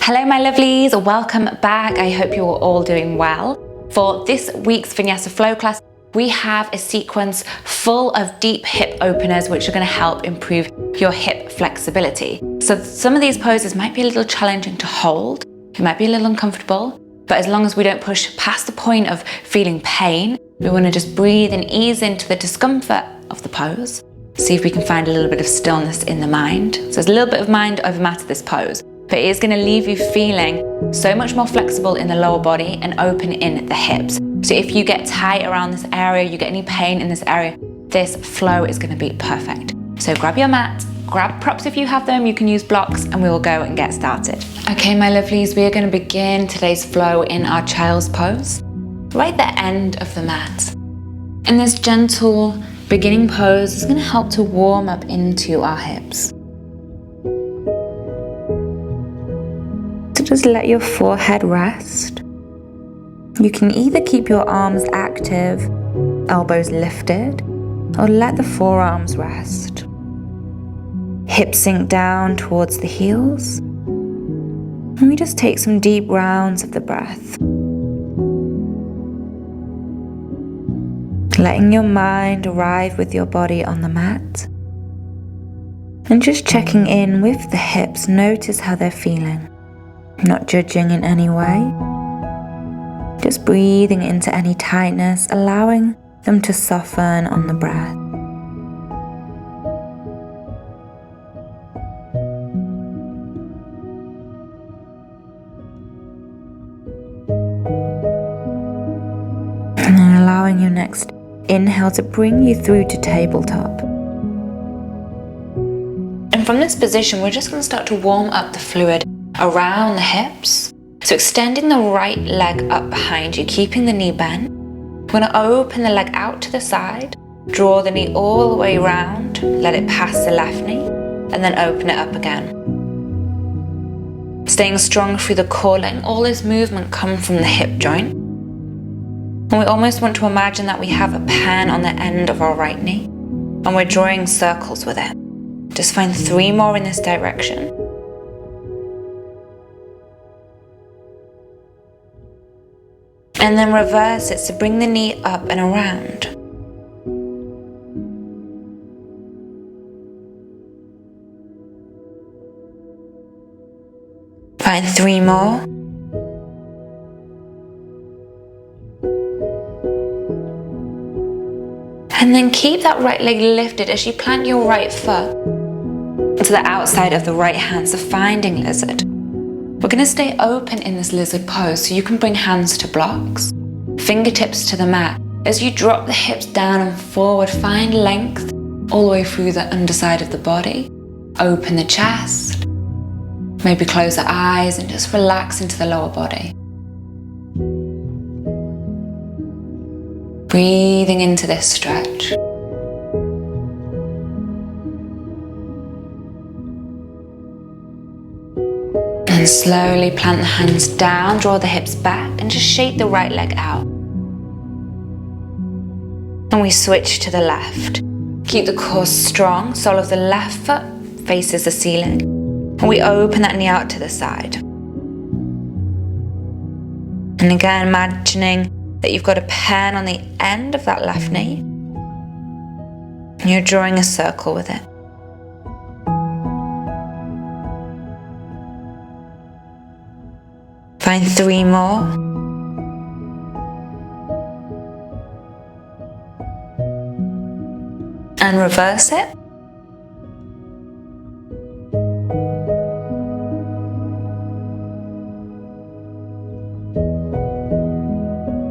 Hello my lovelies, welcome back. I hope you're all doing well. For this week's Vinyasa Flow class, we have a sequence full of deep hip openers which are going to help improve your hip flexibility. So some of these poses might be a little challenging to hold, it might be a little uncomfortable, but as long as we don't push past the point of feeling pain, we want to just breathe and ease into the discomfort of the pose. See if we can find a little bit of stillness in the mind. So there's a little bit of mind over matter this pose, but it is going to leave you feeling so much more flexible in the lower body and open in the hips. So if you get tight around this area, you get any pain in this area, this flow is going to be perfect. So grab your mat, grab props if you have them, you can use blocks, and we will go and get started. Okay, my lovelies, we are going to begin today's flow in our child's pose, right at the end of the mat. And this gentle beginning pose is going to help to warm up into our hips. So just let your forehead rest. You can either keep your arms active, elbows lifted, or let the forearms rest. Hips sink down towards the heels. And we just take some deep rounds of the breath. Letting your mind arrive with your body on the mat. And just checking in with the hips, notice how they're feeling. Not judging in any way. Just breathing into any tightness, allowing them to soften on the breath. And then allowing your next inhale to bring you through to tabletop. And from this position, we're just going to start to warm up the fluid around the hips. So extending the right leg up behind you, keeping the knee bent. We're going to open the leg out to the side, draw the knee all the way around, let it pass the left knee, and then open it up again. Staying strong through the core, letting all this movement come from the hip joint. And we almost want to imagine that we have a pen on the end of our right knee, and we're drawing circles with it. Just find 3 more in this direction. And then reverse it, so bring the knee up and around. Find 3 more. And then keep that right leg lifted as you plant your right foot to the outside of the right hand, so finding lizard. We're going to stay open in this lizard pose, so you can bring hands to blocks, fingertips to the mat. As you drop the hips down and forward, find length all the way through the underside of the body. Open the chest, maybe close the eyes and just relax into the lower body. Breathing into this stretch. And slowly plant the hands down, draw the hips back, and just shake the right leg out. And we switch to the left. Keep the core strong, sole of the left foot faces the ceiling. And we open that knee out to the side. And again, imagining that you've got a pen on the end of that left knee. And you're drawing a circle with it. Find 3 more. And reverse it.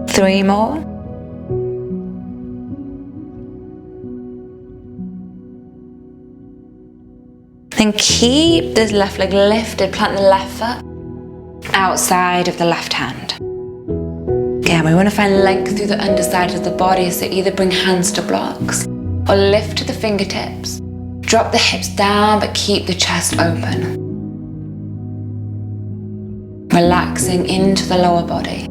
Three more. Then keep this left leg lifted, plant the left foot outside of the left hand. Again, we want to find length through the underside of the body, so either bring hands to blocks or lift to the fingertips. Drop the hips down, but keep the chest open. Relaxing into the lower body.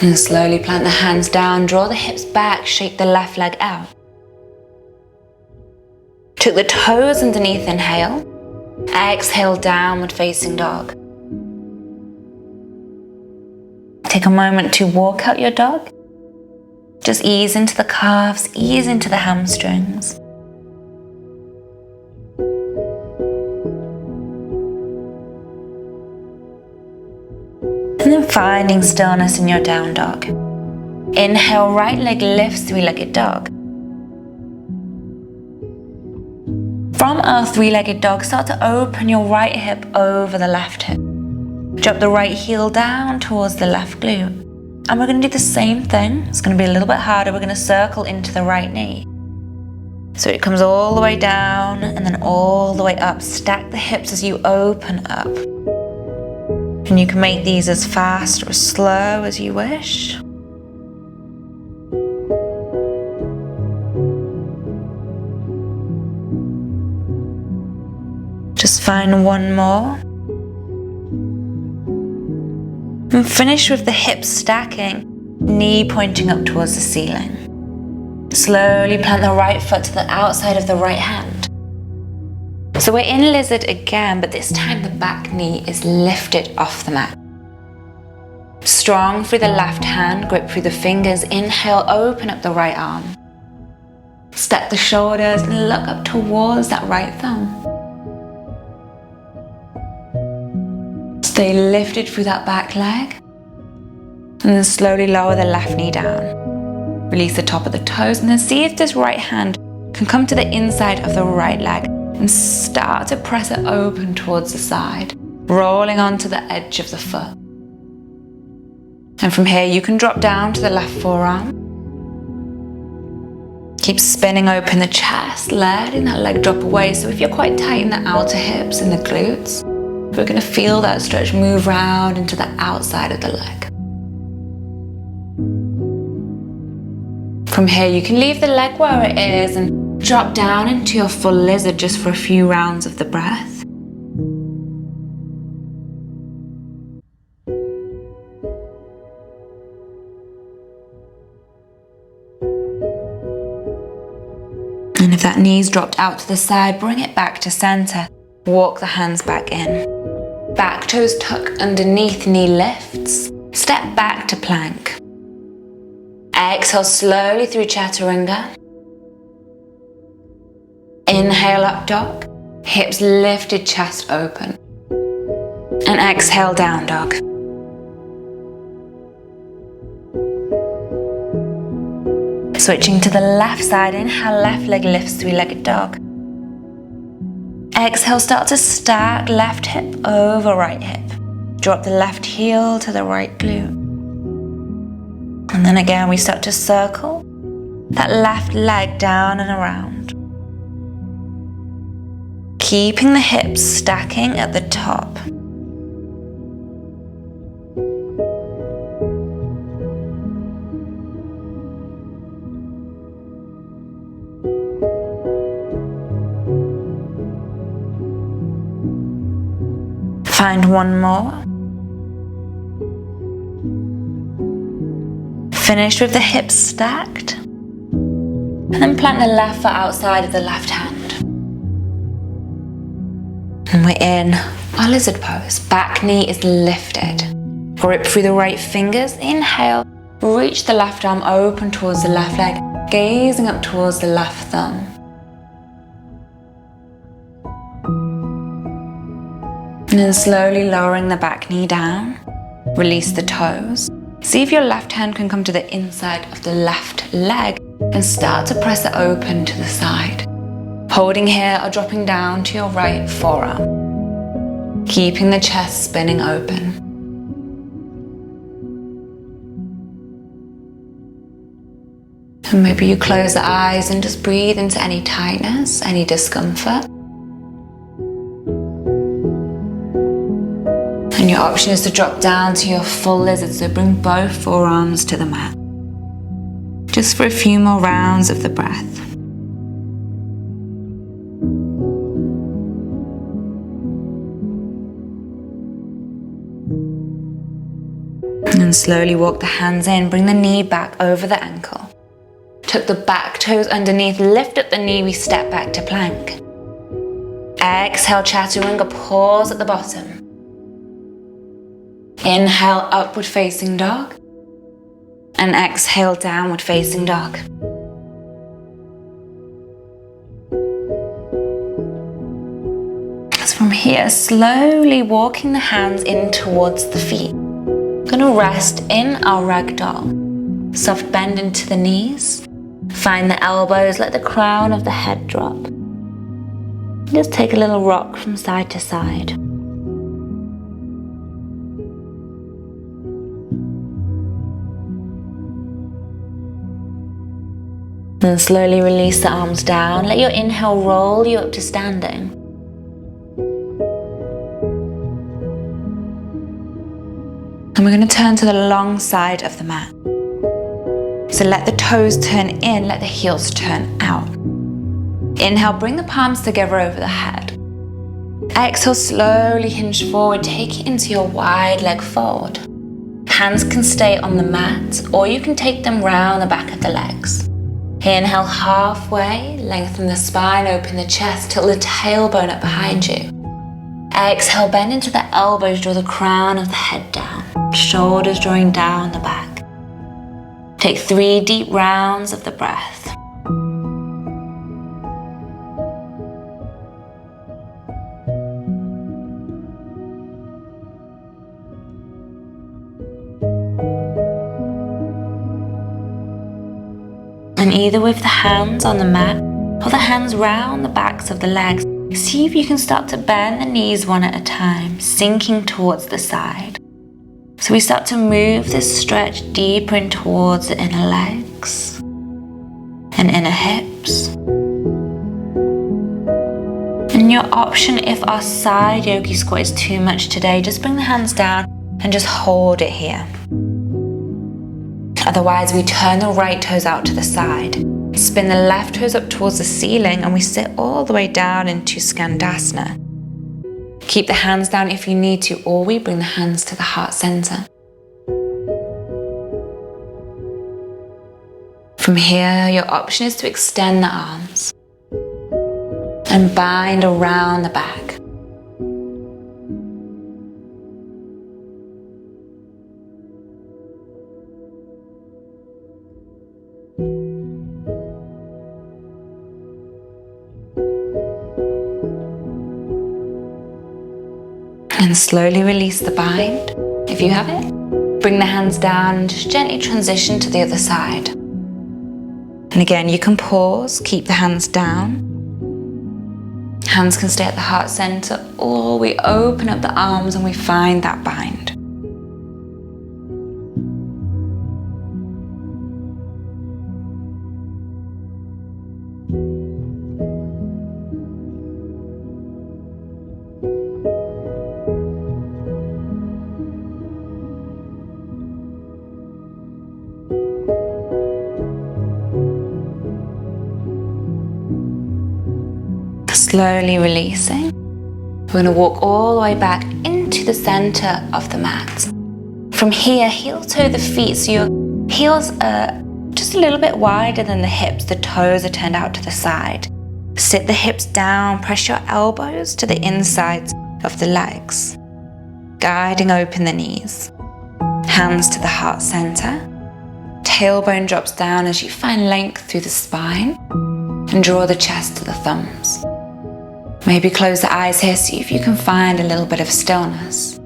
And slowly plant the hands down, draw the hips back, shake the left leg out. Tuck the toes underneath, inhale. Exhale, downward facing dog. Take a moment to walk out your dog. Just ease into the calves, ease into the hamstrings. And then finding stillness in your down dog. Inhale, right leg lifts, three-legged dog. From our three-legged dog, start to open your right hip over the left hip. Drop the right heel down towards the left glute. And we're going to do the same thing. It's going to be a little bit harder. We're going to circle into the right knee. So it comes all the way down and then all the way up. Stack the hips as you open up. And you can make these as fast or as slow as you wish. Just find one more. And finish with the hips stacking, knee pointing up towards the ceiling. Slowly plant the right foot to the outside of the right hand. So we're in lizard again, but this time the back knee is lifted off the mat. Strong through the left hand, grip through the fingers. Inhale, open up the right arm. Stack the shoulders and look up towards that right thumb. Stay lifted through that back leg. And then slowly lower the left knee down. Release the top of the toes and then see if this right hand can come to the inside of the right leg and start to press it open towards the side, rolling onto the edge of the foot. And from here you can drop down to the left forearm. Keep spinning open the chest, letting that leg drop away. So if you're quite tight in the outer hips and the glutes, we're going to feel that stretch move round into the outside of the leg. From here, you can leave the leg where it is and drop down into your full lizard just for a few rounds of the breath. And if that knee's dropped out to the side, bring it back to center. Walk the hands back in. Back toes tuck underneath, knee lifts. Step back to plank. Exhale slowly through chaturanga. Inhale up dog. Hips lifted, chest open. And exhale down dog. Switching to the left side, inhale, left leg lifts, three-legged dog. Exhale, start to stack left hip over right hip. Drop the left heel to the right glute. And then again, we start to circle that left leg down and around. Keeping the hips stacking at the top. Find one more. Finish with the hips stacked. And then plant the left foot outside of the left hand. And we're in our lizard pose. Back knee is lifted. Grip through the right fingers. Inhale. Reach the left arm open towards the left leg. Gazing up towards the left thumb. And then slowly lowering the back knee down. Release the toes. See if your left hand can come to the inside of the left leg and start to press it open to the side. Holding here or dropping down to your right forearm. Keeping the chest spinning open. And maybe you close the eyes and just breathe into any tightness, any discomfort. And your option is to drop down to your full lizard, so bring both forearms to the mat. Just for a few more rounds of the breath. And And slowly walk the hands in, bring the knee back over the ankle. Tuck the back toes underneath, lift up the knee, we step back to plank. Exhale, Chaturanga, pause at the bottom. Inhale, upward facing dog. And exhale, downward facing dog. So from here, slowly walking the hands in towards the feet. Gonna rest in our ragdoll. Soft bend into the knees. Find the elbows, let the crown of the head drop. Just take a little rock from side to side. Then slowly release the arms down. Let your inhale roll you up to standing. And we're going to turn to the long side of the mat. So let the toes turn in, let the heels turn out. Inhale, bring the palms together over the head. Exhale, slowly hinge forward, take it into your wide leg fold. Hands can stay on the mat, or you can take them round the back of the legs. Inhale halfway, lengthen the spine, open the chest, tilt the tailbone up behind you. Exhale, bend into the elbows, draw the crown of the head down. Shoulders drawing down the back. Take 3 deep rounds of the breath. And either with the hands on the mat or the hands round the backs of the legs, see if you can start to bend the knees one at a time, sinking towards the side. So we start to move this stretch deeper in towards the inner legs and inner hips. And your option, if our side yogi squat is too much today, just bring the hands down and just hold it here. Otherwise, we turn the right toes out to the side, spin the left toes up towards the ceiling, and we sit all the way down into Skandasana. Keep the hands down if you need to, or we bring the hands to the heart center. From here, your option is to extend the arms and bind around the back. And slowly release the bind, if you have it. Bring the hands down and just gently transition to the other side. And again, you can pause, keep the hands down. Hands can stay at the heart center, or we open up the arms and we find that bind. Slowly releasing. We're going to walk all the way back into the center of the mat. From here, heel toe the feet, so your heels are just a little bit wider than the hips. The toes are turned out to the side. Sit the hips down, press your elbows to the insides of the legs, guiding open the knees. Hands to the heart center. Tailbone drops down as you find length through the spine, and draw the chest to the thumbs. Maybe close the eyes here, see if you can find a little bit of stillness.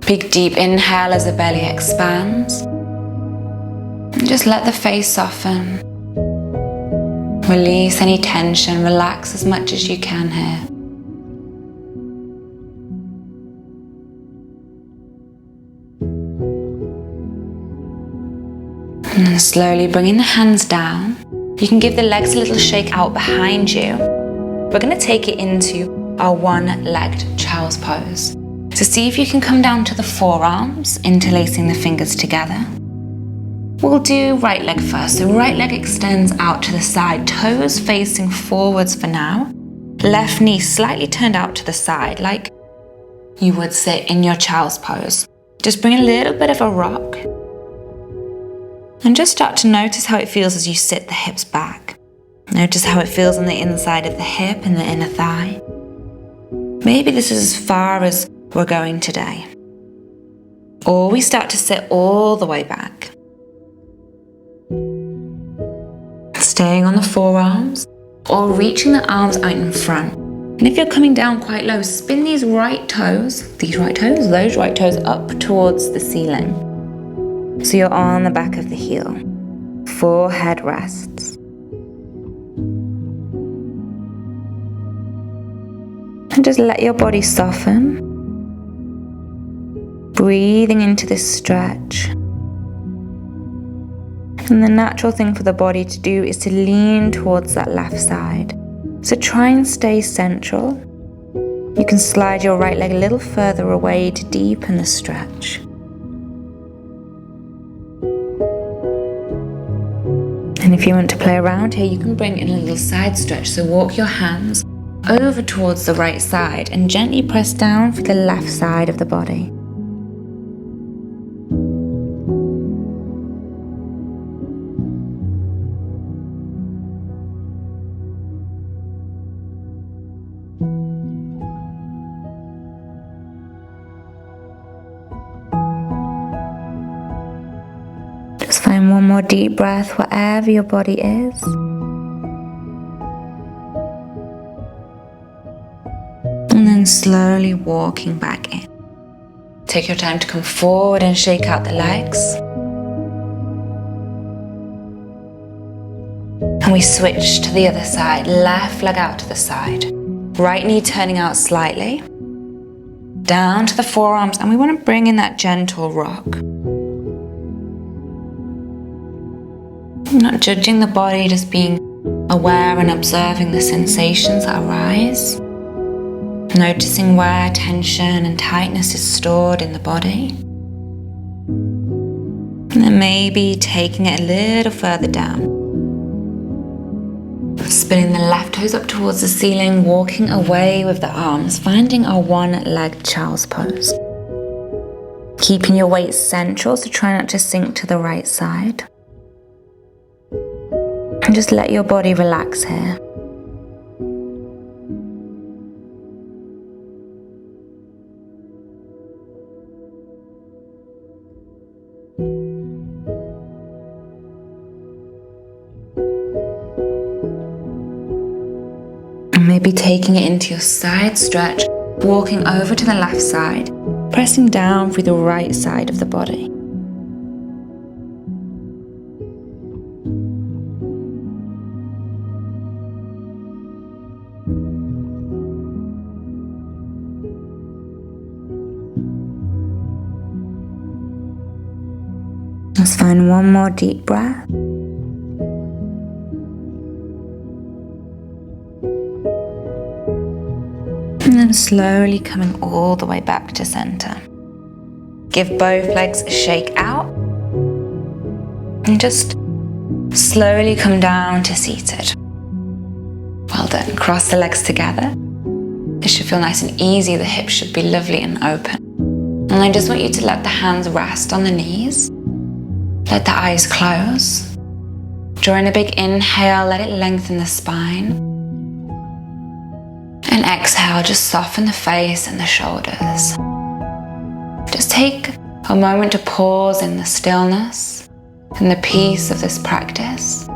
Big deep inhale as the belly expands. And just let the face soften. Release any tension, relax as much as you can here. And then slowly bringing the hands down. You can give the legs a little shake out behind you. We're going to take it into our one-legged child's pose. So see if you can come down to the forearms, interlacing the fingers together. We'll do right leg first. So right leg extends out to the side, toes facing forwards for now. Left knee slightly turned out to the side, like you would sit in your child's pose. Just bring a little bit of a rock. And just start to notice how it feels as you sit the hips back. Notice how it feels on the inside of the hip and the inner thigh. Maybe this is as far as we're going today. Or we start to sit all the way back. Staying on the forearms or reaching the arms out in front. And if you're coming down quite low, spin those right toes up towards the ceiling. So you're on the back of the heel. Forehead rests. And just let your body soften. Breathing into this stretch. And the natural thing for the body to do is to lean towards that left side. So try and stay central. You can slide your right leg a little further away to deepen the stretch. And if you want to play around here, you can bring in a little side stretch. So walk your hands over towards the right side and gently press down for the left side of the body. Just find one more deep breath wherever your body is. And then slowly walking back in. Take your time to come forward and shake out the legs. And we switch to the other side. Left leg out to the side. Right knee turning out slightly. Down to the forearms, and we want to bring in that gentle rock. Not judging the body, just being aware and observing the sensations that arise. Noticing where tension and tightness is stored in the body. And then maybe taking it a little further down. Spinning the left toes up towards the ceiling, walking away with the arms, finding our one-legged child's pose. Keeping your weight central, so try not to sink to the right side. And just let your body relax here. And maybe taking it into your side stretch, walking over to the left side, pressing down through the right side of the body. Let's find one more deep breath. And then slowly coming all the way back to center. Give both legs a shake out. And just slowly come down to seated. Well done. Cross the legs together. It should feel nice and easy. The hips should be lovely and open. And I just want you to let the hands rest on the knees. Let the eyes close. Drawing a big inhale, let it lengthen the spine. And exhale, just soften the face and the shoulders. Just take a moment to pause in the stillness and the peace of this practice.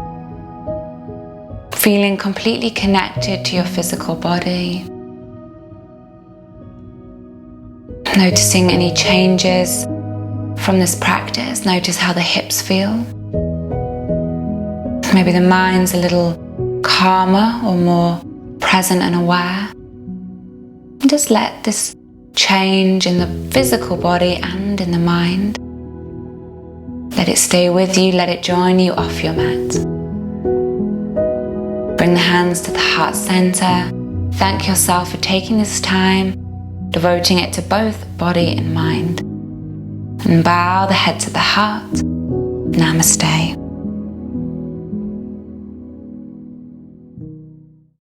Feeling completely connected to your physical body. Noticing any changes from this practice. Notice how the hips feel. Maybe the mind's a little calmer or more present and aware. And just let this change in the physical body and in the mind. Let it stay with you, let it join you off your mat. Bring the hands to the heart center. Thank yourself for taking this time, devoting it to both body and mind. And bow the head to the heart. Namaste.